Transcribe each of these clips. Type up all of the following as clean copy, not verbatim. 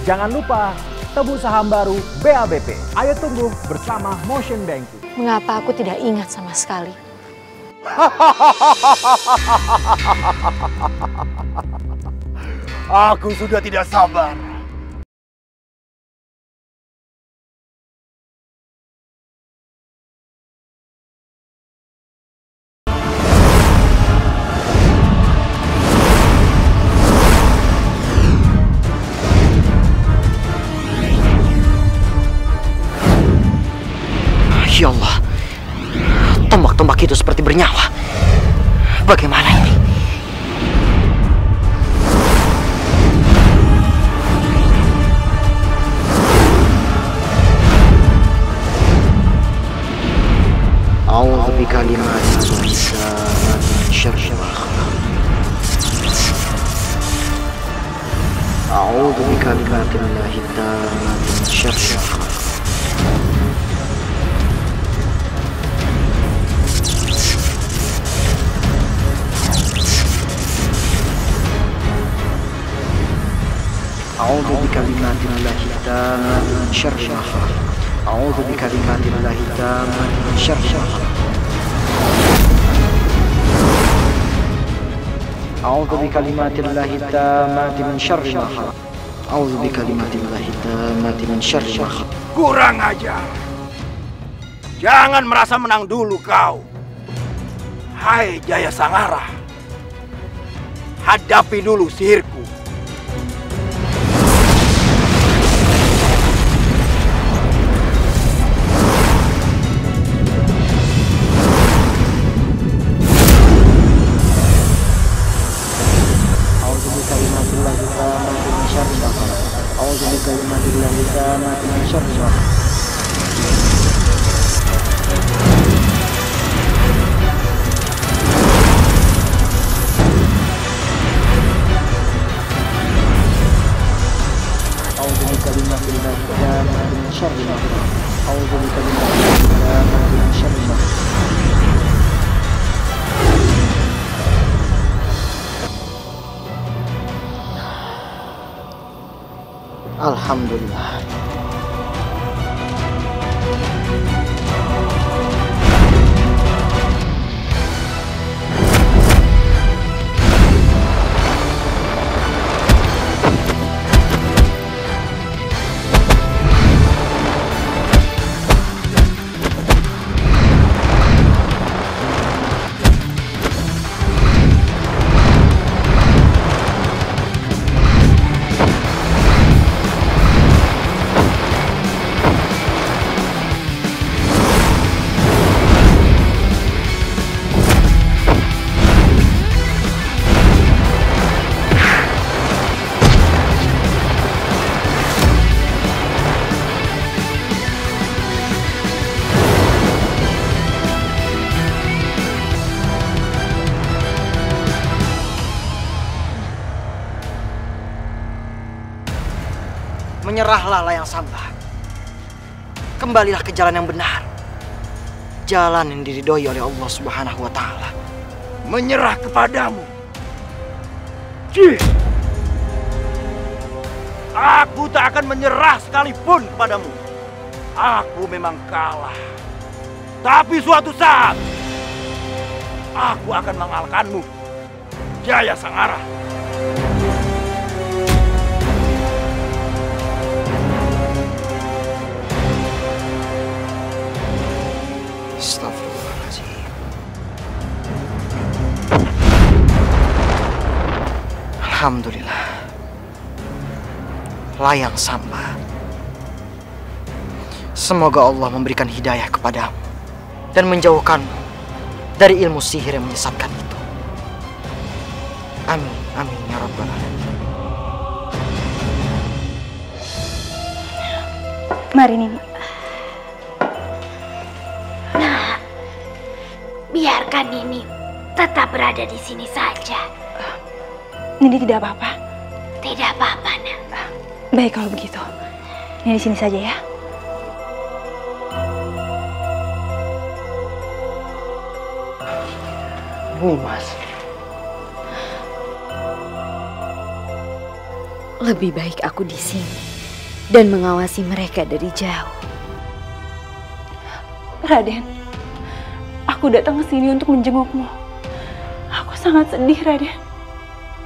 Jangan lupa tebus saham baru BABP. Ayo tunggu bersama Motion Banking. Mengapa aku tidak ingat sama sekali? Aku sudah tidak sabar. Ya Allah, tombak-tombak itu seperti bernyawa. Bagaimana ini? A'udzu bikalimatin syarri ma khalaq. A'udzu bikalimatin syarri ma khalaq. أعوذ بكلمات الله التامات من شر ما خلق. أعوذ بكلمات الله التامات من شر ما خلق. أعوذ بكلمات الله التامات من شر ما خلق. أعوذ بكلمات الله التامات من شر ما خلق. Kurang ajar. Jangan merasa menang dulu kau. Hai Jaya Sangara. Hadapi dulu sihirku. Alhamdulillah. Menyerahlah Layang Samba. Kembalilah ke jalan yang benar. Jalan yang diridhoi oleh Allah Subhanahu wa Ta'ala. Menyerah kepadamu. Cih. Aku tak akan menyerah sekalipun kepadamu. Aku memang kalah. Tapi suatu saat aku akan mengalahkanmu, Jaya Sangara. Astagfirullahaladzim. Alhamdulillah. Layang Samba. Semoga Allah memberikan hidayah kepadamu dan menjauhkanmu dari ilmu sihir yang menyesatkan itu. Amin, amin ya rabbal alamin. Mari Nini. Nah, biarkan Nini tetap berada di sini saja. Nini tidak apa-apa. Tidak apa-apa, Nak. Baik kalau begitu. Nini di sini saja ya. Nimas. Lebih baik aku di sini. dan mengawasi mereka dari jauh. Raden, aku datang ke sini untuk menjengukmu. Aku sangat sedih, Raden.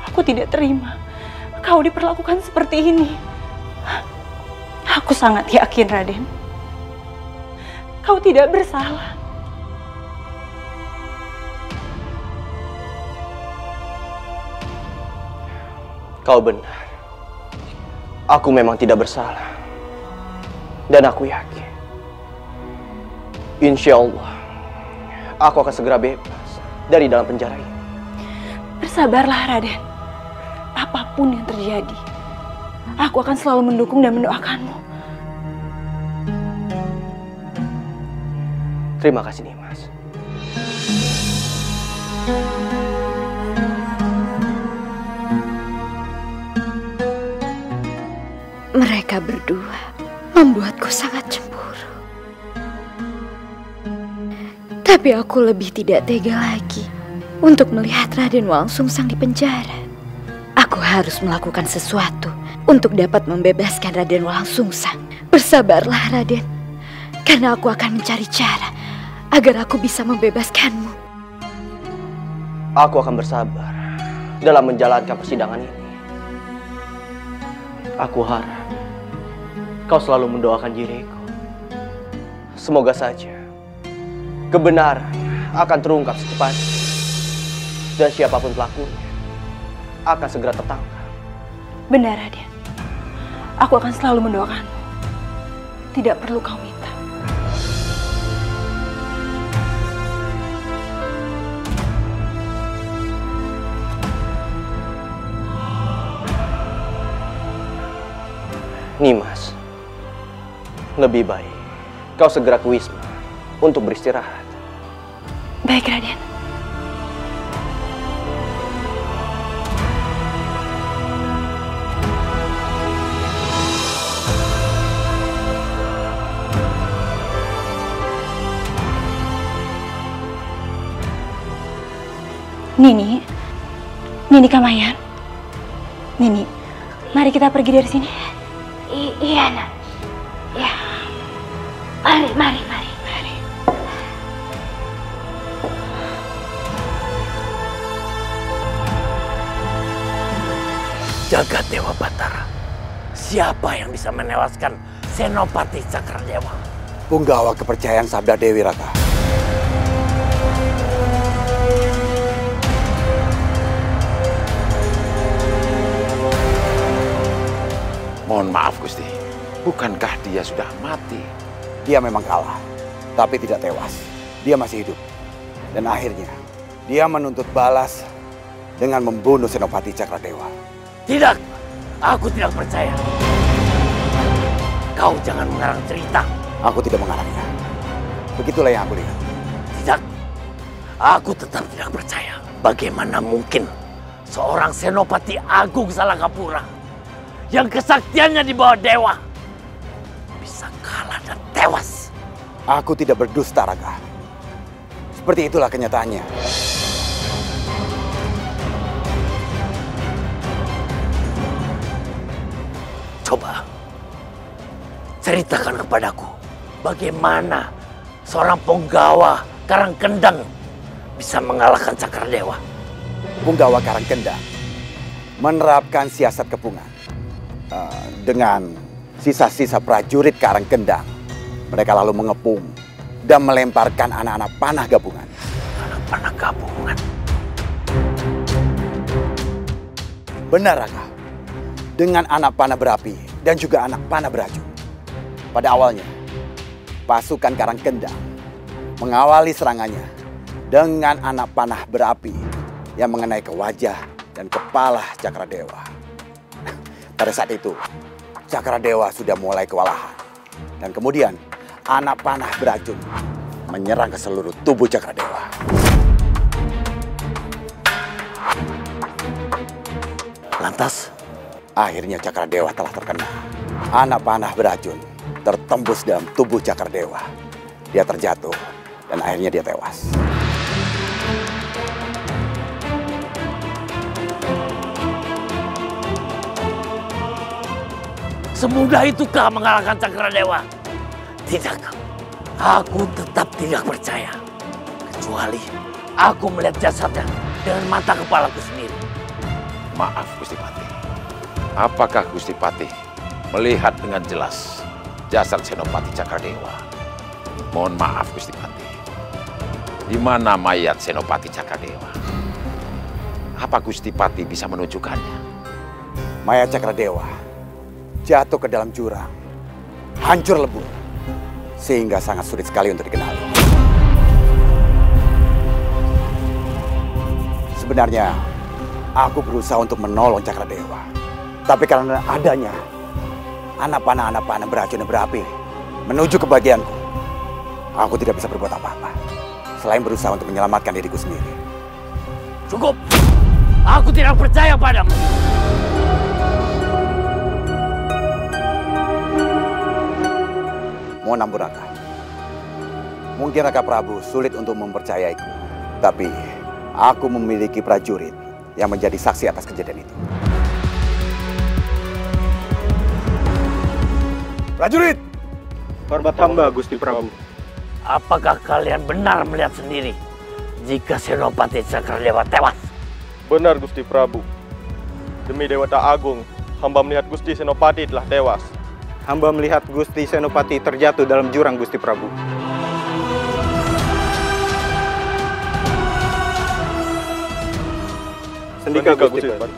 Aku tidak terima kau diperlakukan seperti ini. Aku sangat yakin, Raden, kau tidak bersalah. Kau benar. Aku memang tidak bersalah. Dan aku yakin, insya Allah, aku akan segera bebas dari dalam penjara ini. Bersabarlah, Raden. Apapun yang terjadi, aku akan selalu mendukung dan mendoakanmu. Terima kasih, Nimas. Mereka berdua membuatku sangat cemburu. Tapi aku lebih tidak tega lagi untuk melihat Raden Walangsungsang di penjara. Aku harus melakukan sesuatu untuk dapat membebaskan Raden Walangsungsang. Bersabarlah, Raden, karena aku akan mencari cara agar aku bisa membebaskanmu. Aku akan bersabar dalam menjalankan persidangan ini. Aku harap kau selalu mendoakan diriku. Semoga saja kebenaran akan terungkap secepatnya, dan siapapun pelakunya akan segera tertangkap. Benar, Raden. Aku akan selalu mendoakanmu. Tidak perlu kau minta. Nimas, lebih baik kau segera ke Wisma untuk beristirahat. Baik, Raden. Nini Kamayan. Nini, mari kita pergi dari sini. Iya, Nak. Ya. Mari. Jagat Dewa Batara, siapa yang bisa menewaskan Senopati Cakradewa? Punggawa kepercayaan Sabda Dewi, Raka. Mohon maaf, Gusti. Bukankah dia sudah mati? Dia memang kalah, tapi tidak tewas. Dia masih hidup. Dan akhirnya, dia menuntut balas dengan membunuh Senopati Cakradewa. Tidak, aku tidak percaya. Kau jangan mengarang cerita. Aku tidak mengarangnya. Begitulah yang aku lihat. Tidak, aku tetap tidak percaya. Bagaimana mungkin seorang Senopati Agung Salakapura yang kesaktiannya di bawah dewa bisa kalah dan tewas? Aku tidak berdusta, Raka. Seperti itulah kenyataannya. Coba ceritakan kepadaku bagaimana seorang punggawa Karangkendang bisa mengalahkan Cakradewa. Punggawa Karangkendang menerapkan siasat kepungan. Dengan sisa-sisa prajurit Karangkendang, mereka lalu mengepung dan melemparkan anak-anak panah gabungan. Anak panah gabungan? Benar, Raka. Dengan anak panah berapi dan juga anak panah beracun. Pada awalnya, pasukan Karangkendang mengawali serangannya dengan anak panah berapi yang mengenai ke wajah dan kepala Cakradewa. Pada saat itu, Cakradewa sudah mulai kewalahan. Dan kemudian, anak panah beracun menyerang ke seluruh tubuh Cakradewa. Lantas, akhirnya Cakradewa telah terkena. Anak panah beracun tertembus dalam tubuh Cakradewa. Dia terjatuh dan akhirnya dia tewas. Semudah itukah mengalahkan Cakradewa? Tidak, aku tetap tidak percaya. Kecuali aku melihat jasadnya dengan mata kepalaku sendiri. Maaf Gusti Patih. Apakah Gusti Patih melihat dengan jelas jasad Senopati Cakradewa? Mohon maaf Gusti Patih. Di mana mayat Senopati Cakradewa? Apa Gusti Patih bisa menunjukkannya? Mayat Cakradewa jatuh ke dalam jurang, hancur lebur, sehingga sangat sulit sekali untuk dikenali. Sebenarnya, aku berusaha untuk menolong Cakradewa. Tapi karena adanya anak panah beracun dan berapi menuju ke bagianku, aku tidak bisa berbuat apa-apa selain berusaha untuk menyelamatkan diriku sendiri. Cukup! Aku tidak percaya padamu! Mohon ampun Raka. Mungkin Raka Prabu sulit untuk mempercayaiku. Tapi aku memiliki prajurit yang menjadi saksi atas kejadian itu. Prajurit! Hormat hamba Gusti Prabu. Apakah kalian benar melihat sendiri jika Senopati Cakradewa tewas? Benar Gusti Prabu. Demi Dewata Agung, hamba melihat Gusti Senopati telah tewas. Hamba melihat Gusti Senopati terjatuh dalam jurang Gusti Prabu. Sendika Gusti Prabu.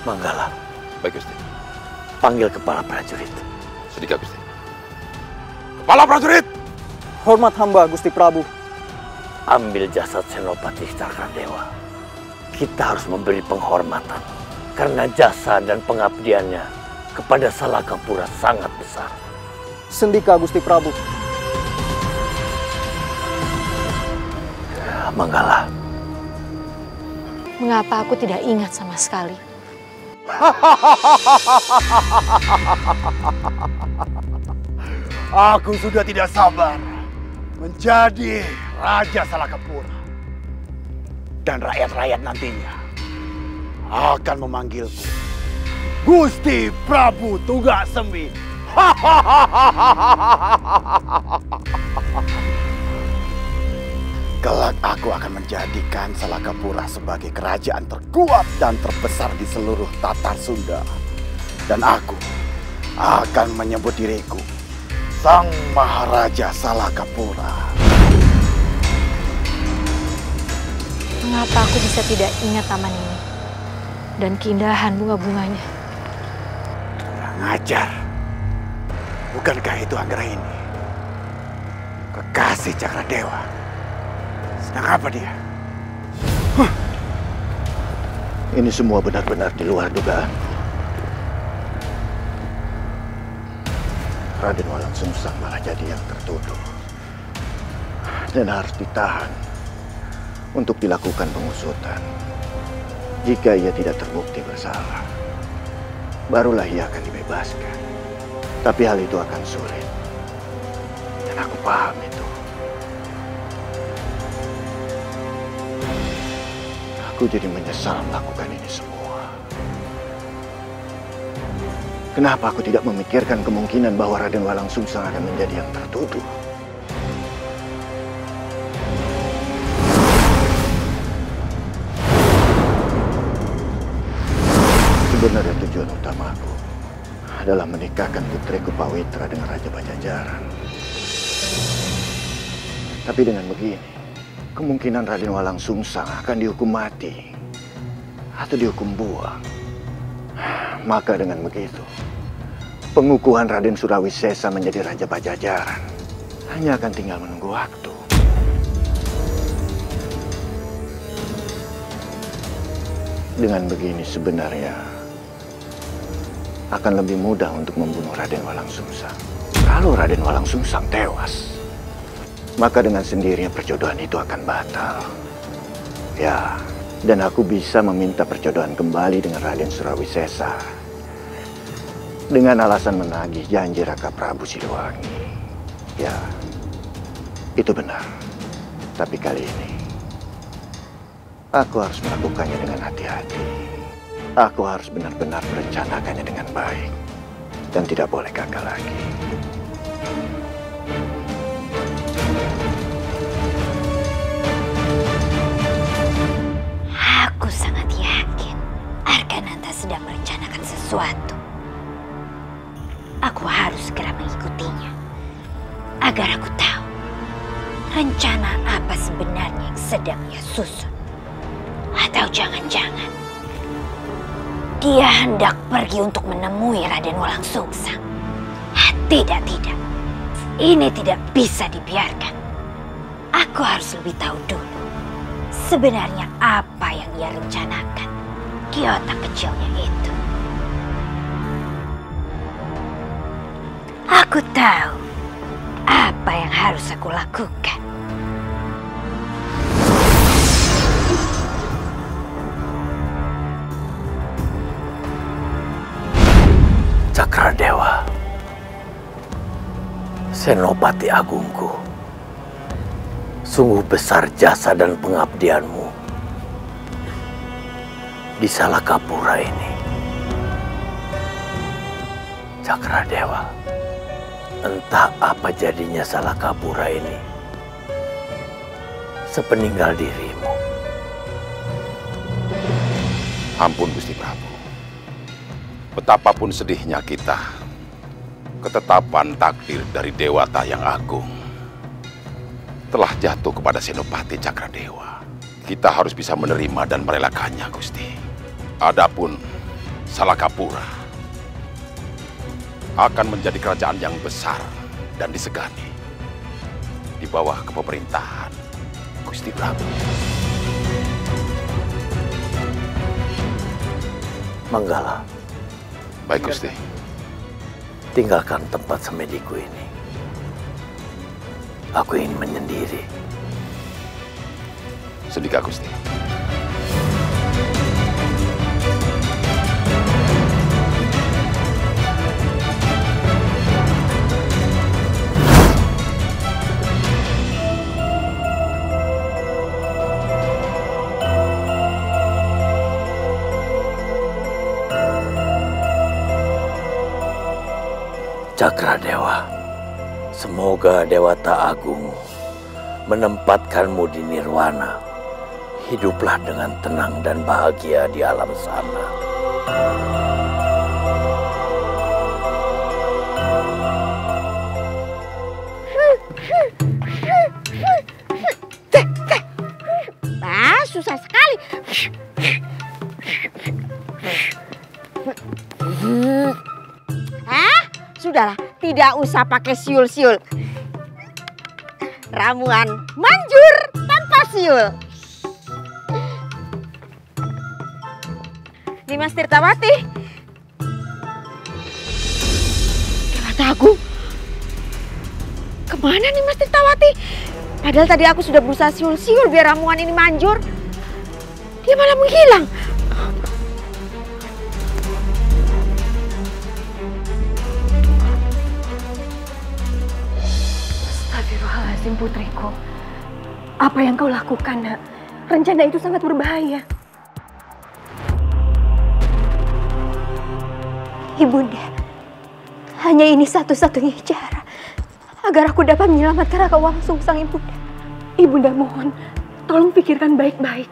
Manggala. Baik Gusti. Panggil kepala prajurit. Sendika Gusti. Kepala prajurit! Hormat hamba Gusti Prabu. Ambil jasad Senopati Cakradewa. Kita harus memberi penghormatan karena jasa dan pengabdiannya kepada Salakapura sangat besar. Sendika Gusti Prabu. Manggala. Mengapa aku tidak ingat sama sekali? Aku sudah tidak sabar menjadi Raja Salakapura. Dan rakyat-rakyat nantinya akan memanggilku Gusti Prabu Tuggasemi. Kelak aku akan menjadikan Salakapura sebagai kerajaan terkuat dan terbesar di seluruh Tatar Sunda. Dan aku akan menyebut diriku Sang Maharaja Salakapura. Mengapa aku bisa tidak ingat taman ini dan keindahan bunga-bunganya? Ngajar. Bukankah itu Anggraini? Kekasih Cakradewa. Sedang apa dia? Ini semua benar-benar di luar dugaan. Raden Walangsungsang malah jadi yang tertuduh. Dan harus ditahan untuk dilakukan pengusutan. Jika ia tidak terbukti bersalah, barulah ia akan dibebaskan. Tapi hal itu akan sulit. Dan aku paham itu. Aku jadi menyesal melakukan ini semua. Kenapa aku tidak memikirkan kemungkinan bahwa Raden Walangsungsang akan menjadi yang tertuduh? Sebenarnya tujuan utamaku adalah menikahkan putriku Pawitra dengan Raja Pajajaran. Tapi dengan begini, kemungkinan Raden Walangsungsang akan dihukum mati atau dihukum buang. Maka dengan begitu, pengukuhan Raden Surawisesa menjadi Raja Pajajaran hanya akan tinggal menunggu waktu. Dengan begini sebenarnya akan lebih mudah untuk membunuh Raden Walangsungsang. Kalau Raden Walangsungsang tewas, maka dengan sendirinya perjodohan itu akan batal. Ya, dan aku bisa meminta perjodohan kembali dengan Raden Surawisesa dengan alasan menagih janji Raka Prabu Siliwangi. Ya, itu benar. Tapi kali ini aku harus melakukannya dengan hati-hati. Aku harus benar-benar merencanakannya dengan baik dan tidak boleh gagal lagi. Aku sangat yakin Arkananta sedang merencanakan sesuatu. Aku harus segera mengikutinya agar aku tahu rencana apa sebenarnya yang sedang ia susun. Atau jangan-jangan dia hendak pergi untuk menemui Raden Walangsungsang. Tidak. Ini tidak bisa dibiarkan. Aku harus lebih tahu dulu sebenarnya apa yang ia rencanakan di otak kecilnya itu. Aku tahu apa yang harus aku lakukan. Cakradewa, Senopati Agungku, sungguh besar jasa dan pengabdianmu di Salakapura ini. Cakradewa, entah apa jadinya Salakapura ini sepeninggal dirimu. Ampun Gusti Prabu. Betapapun sedihnya kita, ketetapan takdir dari Dewata yang agung telah jatuh kepada Senopati Cakradewa. Kita harus bisa menerima dan merelakannya, Gusti. Adapun Salakapura akan menjadi kerajaan yang besar dan disegani di bawah kepemerintahan Gusti Prabu. Manggala. Baik, Gusti. Tinggalkan tempat semediku ini. Aku ingin menyendiri. Sendika, Gusti. Cakradewa, semoga Dewata Agung menempatkanmu di nirwana. Hiduplah dengan tenang dan bahagia di alam sana. Susah sekali. Sudahlah, tidak usah pakai siul-siul. Ramuan manjur tanpa siul. Nimas Tirtawati. Dewata Agung. Kemana Nimas Tirtawati? Padahal tadi aku sudah berusaha siul-siul biar ramuan ini manjur. Dia malah menghilang. Astagfirullahaladzim putriku. Apa yang kau lakukan, Nak? Rencana itu sangat berbahaya. Ibunda, hanya ini satu-satunya cara agar aku dapat menyelamatkan Raka Walangsungsang, Ibunda. Ibunda mohon, tolong pikirkan baik-baik.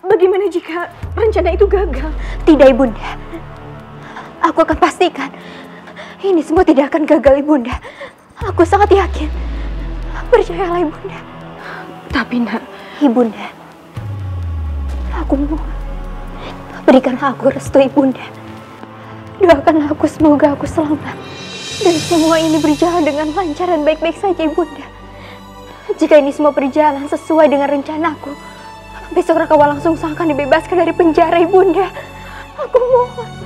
Bagaimana jika rencana itu gagal? Tidak, Ibunda. Aku akan pastikan ini semua tidak akan gagal, Ibunda. Aku sangat yakin. Percayalah, Ibunda. Tapi, Nak, Ibunda, aku mohon, berikanlah aku restu, Ibunda. Doakanlah aku semoga aku selamat dan semua ini berjalan dengan lancar dan baik-baik saja, Ibunda. Jika ini semua berjalan sesuai dengan rencanaku, besok Raka Walangsungsang akan dibebaskan dari penjara, Ibunda. Aku mohon.